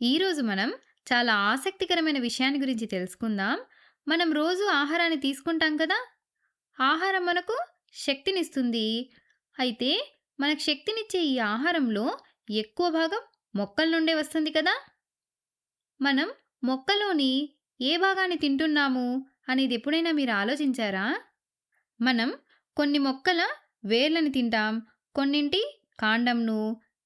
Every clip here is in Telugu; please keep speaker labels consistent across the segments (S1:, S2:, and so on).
S1: ఈరోజు మనం చాలా ఆసక్తికరమైన విషయాన్ని గురించి తెలుసుకుందాం. మనం రోజు ఆహారాన్ని తీసుకుంటాం కదా! ఆహారం మనకు శక్తినిస్తుంది. అయితే మనకు శక్తినిచ్చే ఈ ఆహారంలో ఎక్కువ భాగం మొక్కల నుండే వస్తుంది కదా! మనం మొక్కలోని ఏ భాగాన్ని తింటున్నాము అనేది ఎప్పుడైనా మీరు ఆలోచించారా? మనం కొన్ని మొక్కల వేర్లను తింటాం. కొన్నింటి కాండంను,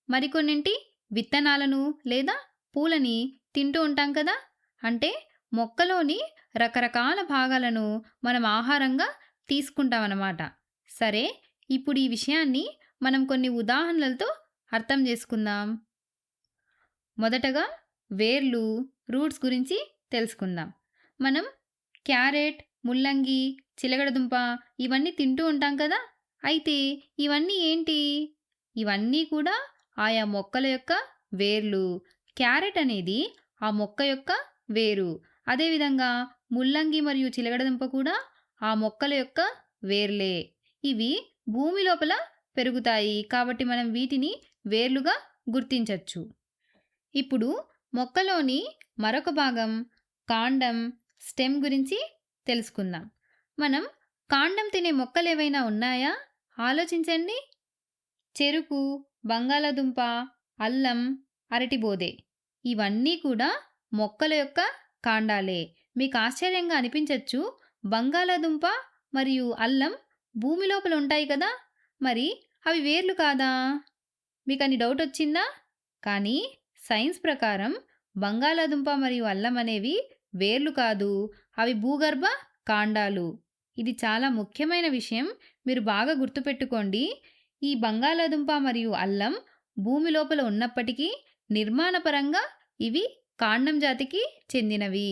S1: మరికొన్నింటి విత్తనాలను లేదా పూలని తింటూ ఉంటాం కదా! అంటే మొక్కలోని రకరకాల భాగాలను మనం ఆహారంగా తీసుకుంటామన్నమాట. సరే, ఇప్పుడు ఈ విషయాన్ని మనం కొన్ని ఉదాహరణలతో అర్థం చేసుకుందాం. మొదటగా వేర్లు, రూట్స్ గురించి తెలుసుకుందాం. మనం క్యారెట్, ముల్లంగి, చిలకడదుంప ఇవన్నీ తింటూ ఉంటాం కదా! అయితే ఇవన్నీ ఏంటి? ఇవన్నీ కూడా ఆయా మొక్కల యొక్క వేర్లు. క్యారెట్ అనేది ఆ మొక్క యొక్క వేరు. అదేవిధంగా ముల్లంగి మరియు చిలకడదుంప కూడా ఆ మొక్కల యొక్క వేర్లే. ఇవి భూమి లోపల పెరుగుతాయి. కాబట్టి మనం వీటిని వేర్లుగా గుర్తించొచ్చు. ఇప్పుడు మొక్కలోని మరొక భాగం కాండం, స్టెమ్ గురించి తెలుసుకుందాం. మనం కాండం తినే మొక్కలేవైనా ఉన్నాయా? ఆలోచించండి. చెరుకు, బంగాళాదుంప, అల్లం, అరటిబోదె ఇవన్నీ కూడా మొక్కల యొక్క కాండాలే. మీకు ఆశ్చర్యంగా అనిపించొచ్చు. బంగాళాదుంప మరియు అల్లం భూమి లోపల ఉంటాయి కదా! మరి అవి వేర్లు కాదా? మీకని డౌట్ వచ్చిందా? కానీ సైన్స్ ప్రకారం బంగాళాదుంప మరియు అల్లం అనేవి వేర్లు కాదు. అవి భూగర్భ కాండాలు. ఇది చాలా ముఖ్యమైన విషయం. మీరు బాగా గుర్తుపెట్టుకోండి. ఈ బంగాళాదుంప మరియు అల్లం భూమి లోపల ఉన్నప్పటికీ నిర్మాణపరంగా ఇవి కాండం జాతికి చెందినవి.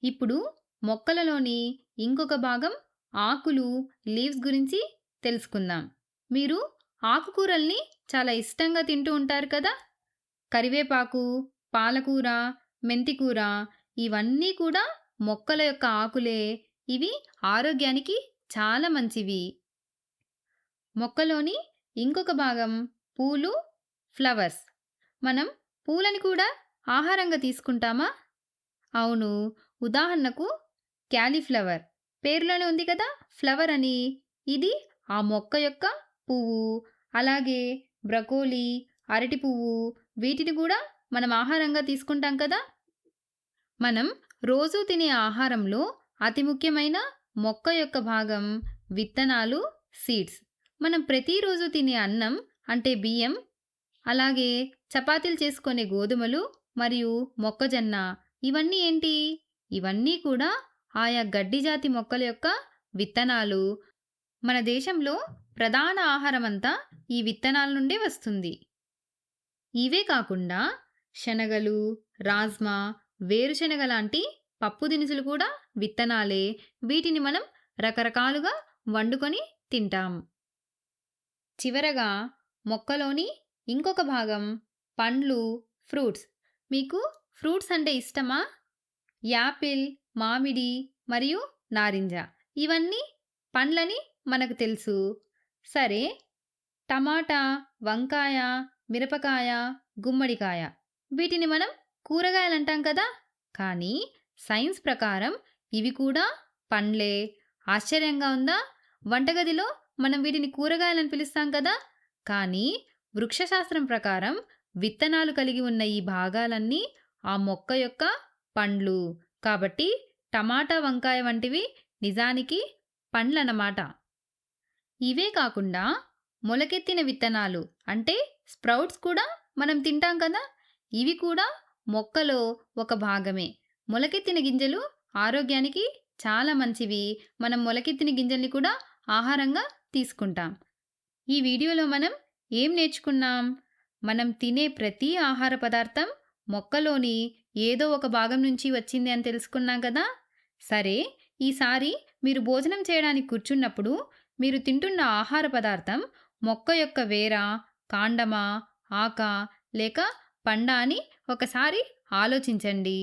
S1: ఇప్పుడు మొక్కలలోని ఇంకొక భాగం ఆకులు, లీవ్స్ గురించి తెలుసుకుందాం. మీరు ఆకుకూరల్ని చాలా ఇష్టంగా తింటూ ఉంటారు కదా! కరివేపాకు, పాలకూర, మెంతికూర ఇవన్నీ కూడా మొక్కల యొక్క ఆకులే. ఇవి ఆరోగ్యానికి చాలా మంచివి. మొక్కలోని ఇంకొక భాగం పూలు, ఫ్లవర్స్. మనం పూలని కూడా ఆహారంగా తీసుకుంటామా? అవును. ఉదాహరణకు క్యాలీఫ్లవర్. పేరులోనే ఉంది కదా! ఫ్లవర్ అని. ఇది ఆ మొక్క యొక్క పువ్వు. అలాగే బ్రకోలీ, అరటి పువ్వు వీటిని కూడా మనం ఆహారంగా తీసుకుంటాం కదా! మనం రోజూ తినే ఆహారంలో అతి ముఖ్యమైన మొక్క యొక్క భాగం విత్తనాలు, సీడ్స్. మనం ప్రతిరోజు తినే అన్నం అంటే బియ్యం, అలాగే చపాతీలు చేసుకునే గోధుమలు మరియు మొక్కజొన్న ఇవన్నీ ఏంటి? ఇవన్నీ కూడా ఆయా గడ్డి జాతి మొక్కల యొక్క విత్తనాలు. మన దేశంలో ప్రధాన ఆహారమంతా ఈ విత్తనాల నుండే వస్తుంది. ఇవే కాకుండా శనగలు, రాజ్మా, వేరుశనగ లాంటి పప్పు దినుసులు కూడా విత్తనాలే. వీటిని మనం రకరకాలుగా వండుకొని తింటాం. చివరగా మొక్కలోని ఇంకొక భాగం పండ్లు, ఫ్రూట్స్. మీకు ఫ్రూట్స్ అంటే ఇష్టమా? యాపిల్, మామిడి మరియు నారింజ ఇవన్నీ పండ్లని మనకు తెలుసు. సరే, టమాటా, వంకాయ, మిరపకాయ, గుమ్మడికాయ వీటిని మనం కూరగాయలంటాం కదా! కానీ సైన్స్ ప్రకారం ఇవి కూడా పండ్లే. ఆశ్చర్యంగా ఉందా? వంటగదిలో మనం వీటిని కూరగాయలని పిలుస్తాం కదా! కానీ వృక్షశాస్త్రం ప్రకారం విత్తనాలు కలిగి ఉన్న ఈ భాగాలన్నీ ఆ మొక్క యొక్క పండ్లు. కాబట్టి టమాటా, వంకాయ వంటివి నిజానికి పండ్లన్నమాట. ఇవే కాకుండా మొలకెత్తిన విత్తనాలు అంటే స్ప్రౌట్స్ కూడా మనం తింటాం కదా! ఇవి కూడా మొక్కలో ఒక భాగమే. మొలకెత్తిన గింజలు ఆరోగ్యానికి చాలా మంచివి. మనం మొలకెత్తిన గింజల్ని కూడా ఆహారంగా తీసుకుంటాం. ఈ వీడియోలో మనం ఏం నేర్చుకున్నాం? మనం తినే ప్రతి ఆహార పదార్థం మొక్కలోని ఏదో ఒక భాగం నుంచి వచ్చింది అని తెలుసుకున్నాం కదా! సరే, ఈసారి మీరు భోజనం చేయడానికి కూర్చున్నప్పుడు మీరు తింటున్న ఆహార పదార్థం మొక్క యొక్క వేరా, కాండమా, ఆకా లేక పండా అని ఒకసారి ఆలోచించండి.